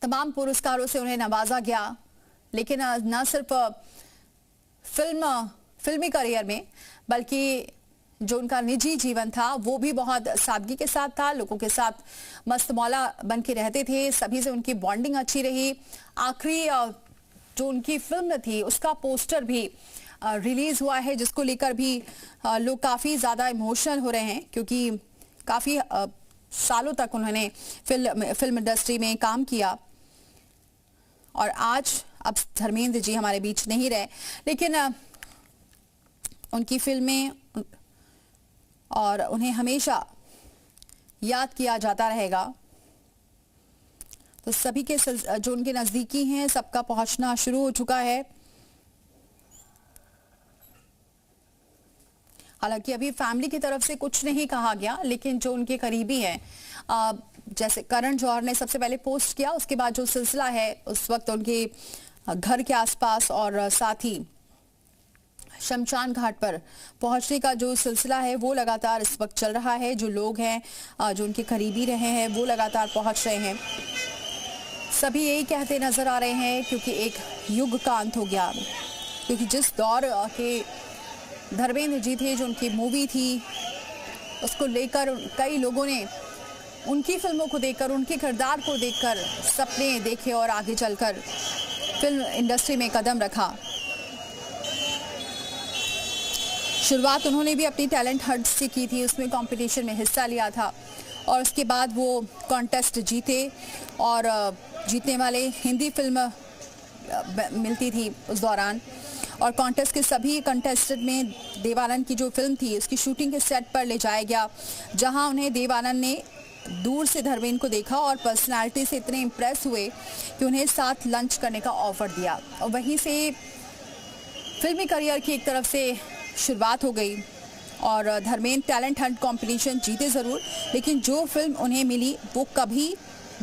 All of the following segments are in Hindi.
तमाम पुरस्कारों से उन्हें नवाजा गया। लेकिन न सिर्फ फिल्मी करियर में बल्कि जो उनका निजी जीवन था वो भी बहुत सादगी के साथ था। लोगों के साथ मस्त मौला बन के रहते थे, सभी से उनकी बॉन्डिंग अच्छी रही। आखिरी जो उनकी फिल्म थी उसका पोस्टर भी रिलीज हुआ है, जिसको लेकर भी लोग काफी ज्यादा इमोशनल हो रहे हैं, क्योंकि काफी सालों तक उन्होंने फिल्म इंडस्ट्री में काम किया और आज अब धर्मेंद्र जी हमारे बीच नहीं रहे, लेकिन उनकी फिल्में और उन्हें हमेशा याद किया जाता रहेगा। तो सभी के जो उनके नजदीकी हैं सबका पहुंचना शुरू हो चुका है। हालांकि अभी फैमिली की तरफ से कुछ नहीं कहा गया, लेकिन जो उनके करीबी हैं जैसे करण जौहर ने सबसे पहले पोस्ट किया, उसके बाद जो सिलसिला है उस वक्त उनके घर के आसपास और साथ ही शमशान घाट पर पहुंचने का जो सिलसिला है वो लगातार इस वक्त चल रहा है। जो लोग हैं जो उनके करीबी रहे हैं वो लगातार पहुंच रहे हैं। सभी यही कहते नजर आ रहे हैं क्योंकि एक युग का अंत हो गया, क्योंकि जिस दौर के धर्मेंद्र जी थे, जो उनकी मूवी थी उसको लेकर कई लोगों ने उनकी फिल्मों को देखकर, उनके किरदार को देखकर सपने देखे और आगे चलकर फिल्म इंडस्ट्री में कदम रखा। शुरुआत उन्होंने भी अपनी टैलेंट हंट से की थी, उसमें कंपटीशन में हिस्सा लिया था और उसके बाद वो कॉन्टेस्ट जीते और जीतने वाले हिंदी फिल्म मिलती थी उस दौरान। और कॉन्टेस्ट के सभी कंटेस्टेंट में देवानंद की जो फिल्म थी उसकी शूटिंग के सेट पर ले जाया गया, जहां उन्हें देवानंद ने दूर से धर्मेंद्र को देखा और पर्सनालिटी से इतने इम्प्रेस हुए कि उन्हें साथ लंच करने का ऑफर दिया। और वहीं से फिल्मी करियर की एक तरफ से शुरुआत हो गई और धर्मेंद्र टैलेंट हंट कंपटीशन जीते ज़रूर, लेकिन जो फिल्म उन्हें मिली वो कभी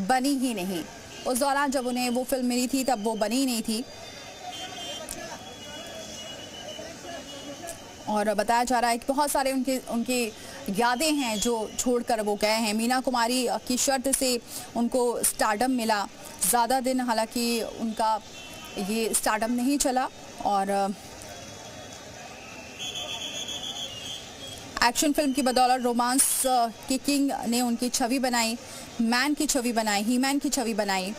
बनी ही नहीं। उस दौरान जब उन्हें वो फिल्म मिली थी तब वो बनी ही नहीं थी। और बताया जा रहा है कि बहुत सारे उनके यादें हैं जो छोड़कर वो गए हैं। मीना कुमारी की शर्त से उनको स्टारडम मिला। ज़्यादा दिन हालांकि उनका ये स्टारडम नहीं चला और एक्शन फिल्म की बदौलत रोमांस के किंग ने उनकी छवि बनाई, मैन की छवि बनाई, ही मैन की छवि बनाई।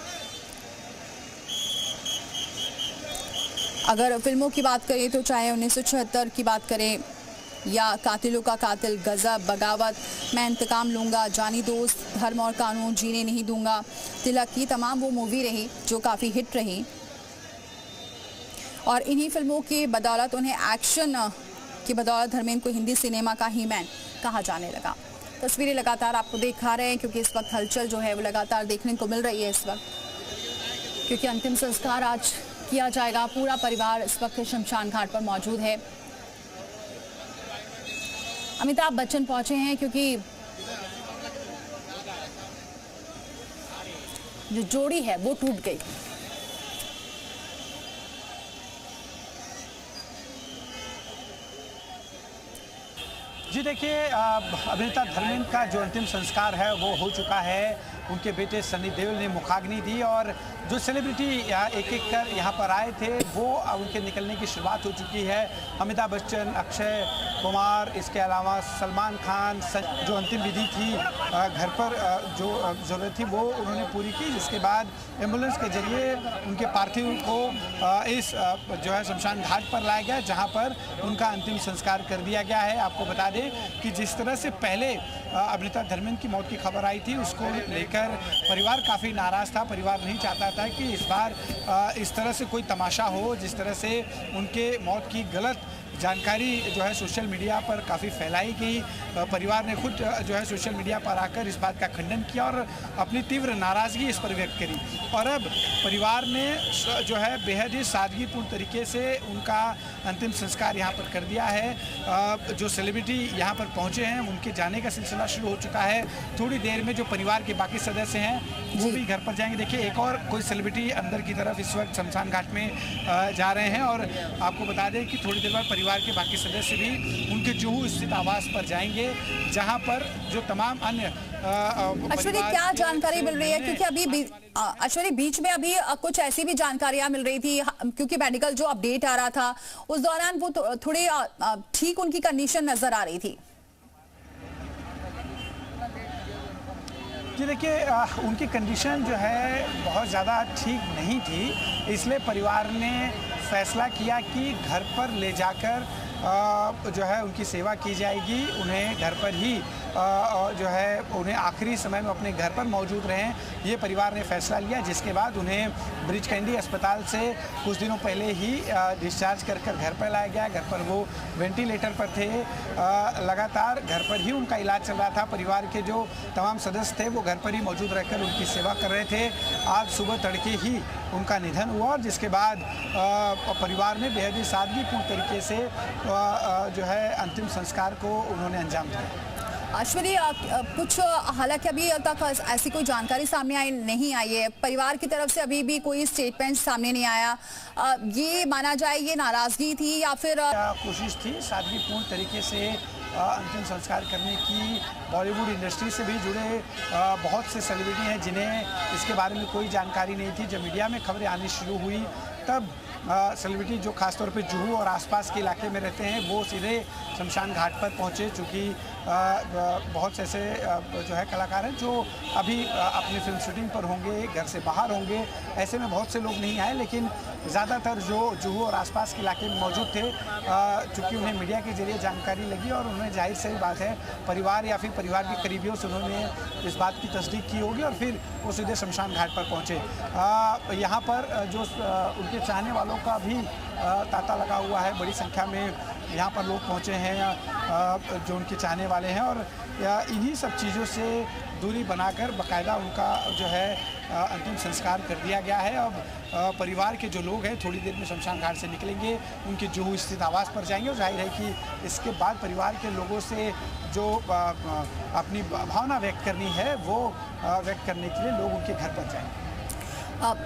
अगर फिल्मों की बात करें तो चाहे 1976 की बात करें या कातिलों का कातिल, गजब, बगावत, मैं इंतकाम लूँगा, जानी दोस्त, धर्म और कानून, जीने नहीं दूंगा, तिलक, की तमाम वो मूवी रही जो काफ़ी हिट रही और इन्हीं फिल्मों की बदौलत उन्हें एक्शन की बदौलत धर्मेंद्र को हिंदी सिनेमा का ही मैन कहा जाने लगा। तस्वीरें लगातार आपको दिखा रहे हैं क्योंकि इस वक्त हलचल जो है वो लगातार देखने को मिल रही है इस वक्त, क्योंकि अंतिम संस्कार आज किया जाएगा। पूरा परिवार इस वक्त शमशान घाट पर मौजूद है। अमिताभ बच्चन पहुंचे हैं क्योंकि जो जोड़ी है वो टूट गई। जी देखिए, अभिनेता धर्मेंद्र का जो अंतिम संस्कार है वो हो चुका है। उनके बेटे सनी देओल ने मुखाग्नि दी और जो सेलिब्रिटी एक एक कर यहाँ पर आए थे वो उनके निकलने की शुरुआत हो चुकी है। अमिताभ बच्चन, अक्षय कुमार, इसके अलावा सलमान खान, जो अंतिम विधि थी घर पर जो ज़रूरत थी वो उन्होंने पूरी की, जिसके बाद एम्बुलेंस के जरिए उनके पार्थिव को इस जो है शमशान घाट पर लाया गया, जहाँ पर उनका अंतिम संस्कार कर दिया गया है। आपको बता दें कि जिस तरह से पहले अभिनेता धर्मेंद्र की मौत की खबर आई थी उसको लेकर परिवार काफ़ी नाराज़ था। परिवार नहीं चाहता था कि इस बार इस तरह से कोई तमाशा हो, जिस तरह से उनके मौत की गलत जानकारी जो है सोशल मीडिया पर काफ़ी फैलाई गई। परिवार ने खुद जो है सोशल मीडिया पर आकर इस बात का खंडन किया और अपनी तीव्र नाराज़गी इस पर व्यक्त करी और अब परिवार ने जो है बेहद ही सादगीपूर्ण तरीके से उनका अंतिम संस्कार यहाँ पर कर दिया है। जो सेलिब्रिटी यहाँ पर पहुँचे हैं उनके जाने का सिलसिला शुरू हो चुका है। थोड़ी देर में जो परिवार के बाकी सदस्य हैं वो भी घर पर जाएंगे। देखिए, एक और कोई सेलिब्रिटी अंदर की तरफ इस वक्त शमशान घाट में जा रहे हैं और आपको बता दें कि थोड़ी देर बाद परिवार के बाकी सदस्य भी उनके जुहू स्थित आवास पर जाएंगे जहां पर जो तमाम अन्य अश्विनी, क्या जानकारी मिल रही है? क्योंकि अभी अश्विनी बीच में अभी कुछ ऐसी भी जानकारियां मिल रही थी, क्योंकि मेडिकल जो अपडेट आ रहा था उस दौरान वो थोड़ी ठीक उनकी कंडीशन नजर आ रही थी। जी देखिए, उनकी कंडीशन जो है बहुत ज़्यादा ठीक नहीं थी, इसलिए परिवार ने फैसला किया कि घर पर ले जाकर जो है उनकी सेवा की जाएगी। उन्हें घर पर ही जो है उन्हें आखिरी समय में अपने घर पर मौजूद रहें, ये परिवार ने फैसला लिया। जिसके बाद उन्हें ब्रिज कैंडी अस्पताल से कुछ दिनों पहले ही डिस्चार्ज कर घर पर लाया गया। घर पर वो वेंटिलेटर पर थे, लगातार घर पर ही उनका इलाज चल रहा था। परिवार के जो तमाम सदस्य थे वो घर पर ही मौजूद रहकर उनकी सेवा कर रहे थे। आज सुबह तड़के ही उनका निधन हुआ और जिसके बाद परिवार ने बेहद ही सादगीपूर्ण तरीके से जो है अंतिम संस्कार को उन्होंने अंजाम दिया। अश्विनी, कुछ हालांकि अभी तक ऐसी कोई जानकारी सामने नहीं आई है, परिवार की तरफ से अभी भी कोई स्टेटमेंट सामने नहीं आया। ये माना जाए ये नाराजगी थी या फिर कोशिश थी सादगीपूर्ण तरीके से अंतिम संस्कार करने की। बॉलीवुड इंडस्ट्री से भी जुड़े बहुत से सेलिब्रिटी हैं जिन्हें इसके बारे में कोई जानकारी नहीं थी। जब मीडिया में खबरें आनी शुरू हुई तब सेलिब्रिटी जो खासतौर पे जुहू और आसपास के इलाके में रहते हैं वो सीधे शमशान घाट पर पहुंचे, चूँकि बहुत से ऐसे जो है कलाकार हैं जो अभी अपनी फिल्म शूटिंग पर होंगे, घर से बाहर होंगे, ऐसे में बहुत से लोग नहीं आए। लेकिन ज़्यादातर जो जुहू और आसपास के इलाके में मौजूद थे, चूँकि उन्हें मीडिया के जरिए जानकारी लगी और उन्हें जाहिर सही बात है परिवार या फिर परिवार के करीबियों से उन्होंने इस बात की तस्दीक की होगी और फिर वो सीधे शमशान घाट पर पहुँचे। यहाँ पर जो उनके चाहने वालों का भी तांता लगा हुआ है, बड़ी संख्या में यहाँ पर लोग पहुँचे हैं जो उनके चाहने वाले हैं और इन्हीं सब चीज़ों से दूरी बनाकर बाकायदा उनका जो है अंतिम संस्कार कर दिया गया है। अब परिवार के जो लोग हैं थोड़ी देर में शमशान घाट से निकलेंगे, उनके जुहू स्थित आवास पर जाएंगे और जाहिर है कि इसके बाद परिवार के लोगों से जो अपनी भावना व्यक्त करनी है वो व्यक्त करने के लिए लोग उनके घर पर जाएंगे।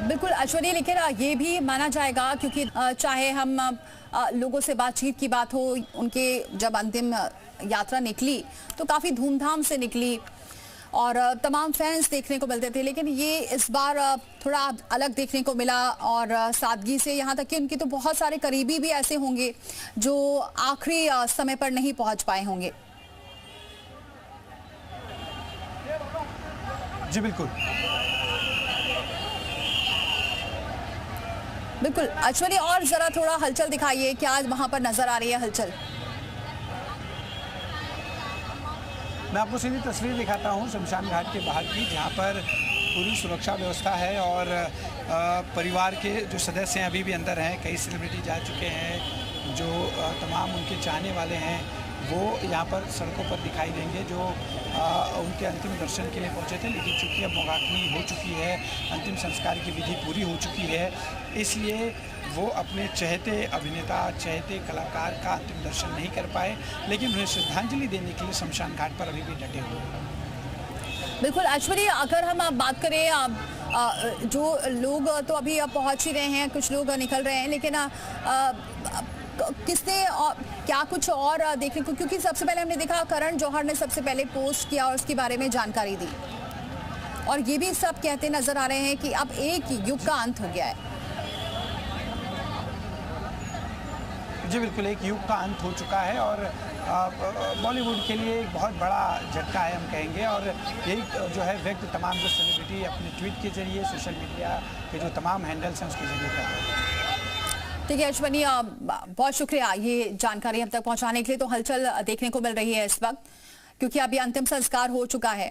बिल्कुल अश्विनी, लेकिन ये भी माना जाएगा क्योंकि चाहे हम लोगों से बातचीत की बात हो, उनके जब अंतिम यात्रा निकली तो काफ़ी धूमधाम से निकली और तमाम फैंस देखने को मिलते थे, लेकिन ये इस बार थोड़ा अलग देखने को मिला और सादगी से, यहाँ तक कि उनके तो बहुत सारे करीबी भी ऐसे होंगे जो आखिरी समय पर नहीं पहुंच पाए होंगे। जी बिल्कुल बिल्कुल अश्विनी, और जरा थोड़ा हलचल दिखाइए, क्या आज वहां पर नजर आ रही है हलचल? मैं आपको सीधी तस्वीर दिखाता हूं शमशान घाट के बाहर की, जहां पर पूरी सुरक्षा व्यवस्था है और परिवार के जो सदस्य हैं अभी भी अंदर हैं। कई सेलिब्रिटी जा चुके हैं, जो तमाम उनके चाहने वाले हैं वो यहाँ पर सड़कों पर दिखाई देंगे, जो उनके अंतिम दर्शन के लिए पहुँचे थे। लेकिन चूँकि अब मुखाग्नि हो चुकी है, अंतिम संस्कार की विधि पूरी हो चुकी है, इसलिए वो अपने चहेते अभिनेता, चहेते कलाकार का अंतिम दर्शन नहीं कर पाए, लेकिन उन्हें श्रद्धांजलि देने के लिए शमशान घाट पर अभी भी डटे हुए हैं। बिल्कुल अश्विनी, अगर हम बात करें जो लोग तो अभी पहुंच ही रहे हैं, कुछ लोग निकल रहे हैं, लेकिन किसने क्या कुछ और देखने को, क्योंकि सबसे पहले हमने देखा करण जौहर ने सबसे पहले पोस्ट किया और उसके बारे में जानकारी दी और ये भी सब कहते नजर आ रहे हैं कि अब एक युग का अंत हो गया है। जी बिल्कुल, एक युग का अंत हो चुका है और बॉलीवुड के लिए एक बहुत बड़ा झटका है हम कहेंगे। और यही जो है व्यक्त तमाम जो सेलिब्रिटी अपने ट्वीट के जरिए, सोशल मीडिया के जो तमाम हैंडल्स हैं उसके जरिए कर रहे हैं। ठीक है अश्विनी, बहुत शुक्रिया ये जानकारी हम तक पहुंचाने के लिए। तो हलचल देखने को मिल रही है इस वक्त, क्योंकि अभी अंतिम संस्कार हो चुका है।